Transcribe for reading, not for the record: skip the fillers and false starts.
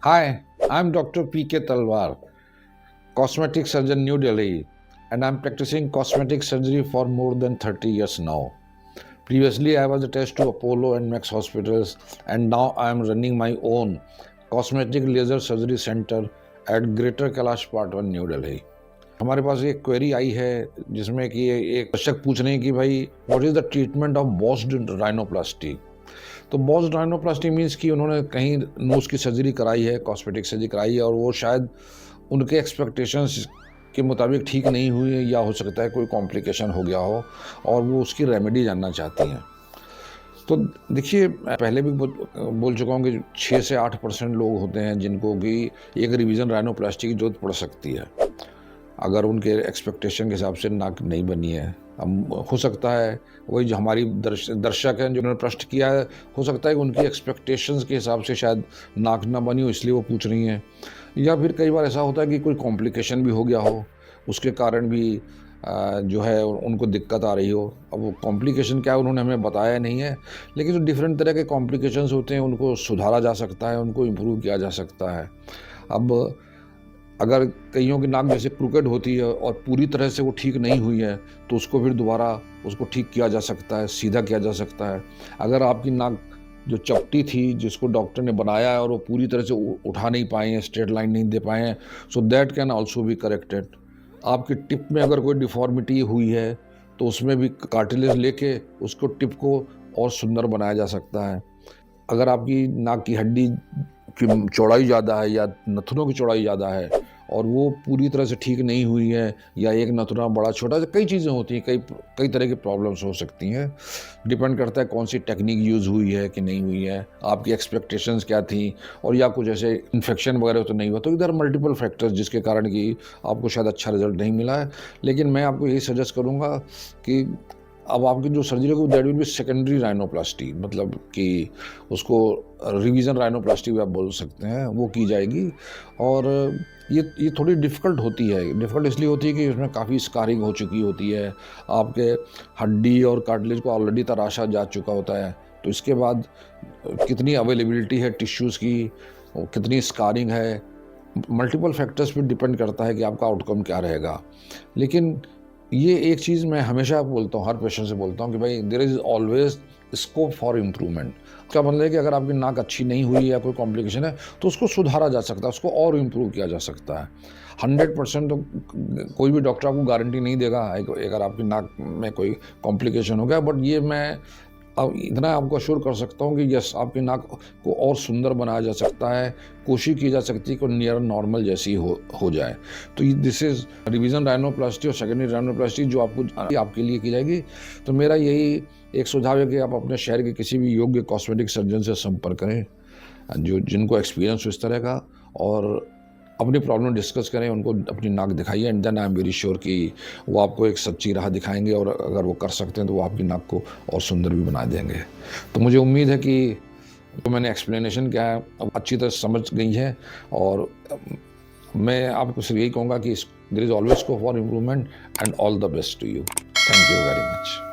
Hi, I'm Dr. P.K. Talwar, cosmetic surgeon, New Delhi, and I'm practicing cosmetic surgery for more than 30 years now. Previously, I was attached to Apollo and Max hospitals, and now I am running my own cosmetic laser surgery center at Greater Kailash Part 1, New Delhi. हमारे पास एक query आई है जिसमें कि एक दर्शक पूछ रहे हैं कि भाई what is the treatment of बॉस्ड rhinoplasty. तो बॉस्ड राइनोप्लास्टी मीन्स कि उन्होंने कहीं नोज़ की सर्जरी कराई है, कॉस्मेटिक सर्जरी कराई है और वो शायद उनके एक्सपेक्टेशंस के मुताबिक ठीक नहीं हुई है, या हो सकता है कोई कॉम्प्लिकेशन हो गया हो और वो उसकी रेमेडी जानना चाहती हैं। तो देखिए, मैं पहले भी बोल चुका हूँ कि 6 से 8% लोग होते हैं जिनको कि एक रिवीजन राइनोप्लास्टी की ज़रूरत पड़ सकती है, अगर उनके एक्सपेक्टेशन के हिसाब से नाक नहीं बनी है। अब हो सकता है वही जो हमारी दर्शक हैं जिन्होंने प्रश्न किया है, हो सकता है कि उनकी एक्सपेक्टेशंस के हिसाब से शायद नाक ना बनी हो, इसलिए वो पूछ रही हैं। या फिर कई बार ऐसा होता है कि कोई कॉम्प्लिकेशन भी हो गया हो, उसके कारण भी जो है उनको दिक्कत आ रही हो। अब वो कॉम्प्लिकेशन क्या है उन्होंने हमें बताया नहीं है, लेकिन जो डिफरेंट तरह के कॉम्प्लिकेशंस होते हैं उनको सुधारा जा सकता है, उनको इम्प्रूव किया जा सकता है। अब अगर कईयों की नाक जैसे क्रूकेड होती है और पूरी तरह से वो ठीक नहीं हुई है, तो उसको फिर दोबारा उसको ठीक किया जा सकता है, सीधा किया जा सकता है। अगर आपकी नाक जो चपटी थी, जिसको डॉक्टर ने बनाया है और वो पूरी तरह से उठा नहीं पाए हैं, स्ट्रेट लाइन नहीं दे पाए हैं, so that can also be corrected. आपकी टिप में अगर कोई डिफॉर्मिटी हुई है तो उसमें भी कार्टिलेज लेके उसको टिप को और सुंदर बनाया जा सकता है। अगर आपकी नाक की हड्डी की चौड़ाई ज़्यादा है या नथुनों की चौड़ाई ज़्यादा है और वो पूरी तरह से ठीक नहीं हुई है, या एक नथुना बड़ा छोटा, कई चीज़ें होती हैं, कई तरह की प्रॉब्लम्स हो सकती हैं। डिपेंड करता है कौन सी टेक्निक यूज़ हुई है कि नहीं हुई है, आपकी एक्सपेक्टेशंस क्या थी, और या कुछ ऐसे इन्फेक्शन वगैरह तो नहीं हुआ। तो इधर मल्टीपल फैक्टर्स जिसके कारण कि आपको शायद अच्छा रिजल्ट नहीं मिला है। लेकिन मैं आपको यही सजेस्ट करूँगा कि अब आपकी जो सर्जरी होगी that will be secondary rhinoplasty, मतलब कि उसको रिवीजन राइनोप्लास्टी भी आप बोल सकते हैं, वो की जाएगी। और ये थोड़ी डिफ़िकल्ट होती है। डिफ़िकल्ट इसलिए होती है कि इसमें काफ़ी स्कारिंग हो चुकी होती है, आपके हड्डी और कार्टिलेज को ऑलरेडी तराशा जा चुका होता है। तो इसके बाद कितनी अवेलेबिलिटी है टिश्यूज़ की, कितनी स्कारिंग है, मल्टीपल फैक्टर्स पे डिपेंड करता है कि आपका आउटकम क्या रहेगा। लेकिन ये एक चीज़ मैं हमेशा बोलता हूँ, हर पेशेंट से बोलता हूँ कि भाई there is always scope for improvement. क्या मतलब है कि अगर आपकी नाक अच्छी नहीं हुई या कोई कॉम्प्लिकेशन है तो उसको सुधारा जा सकता है, उसको और इम्प्रूव किया जा सकता है। 100% तो कोई भी डॉक्टर आपको गारंटी नहीं देगा अगर आपकी नाक में कोई कॉम्प्लिकेशन हो गया, बट ये मैं अब इतना आपको अश्योर कर सकता हूँ कि यस, आपकी नाक को और सुंदर बनाया जा सकता है, कोशिश की जा सकती है कि नियर नॉर्मल जैसी हो जाए। तो दिस इज़ रिवीजन राइनोप्लास्टी और सेकेंडरी राइनोप्लास्टी जो आपके लिए की जाएगी। तो मेरा यही एक सुझाव है कि आप अपने शहर के किसी भी योग्य कॉस्मेटिक सर्जन से संपर्क करें जिनको एक्सपीरियंस हो इस तरह का, और अपनी प्रॉब्लम डिस्कस करें, उनको अपनी नाक दिखाइए, and then I am very sure कि वो आपको एक सच्ची राह दिखाएंगे, और अगर वो कर सकते हैं तो वो आपकी नाक को और सुंदर भी बना देंगे। तो मुझे उम्मीद है कि जो मैंने एक्सप्लेनेशन किया है अब अच्छी तरह समझ गई है, और मैं आपको सिर्फ यही कहूँगा कि there is always scope for improvement, and all the best to you. Thank you very much.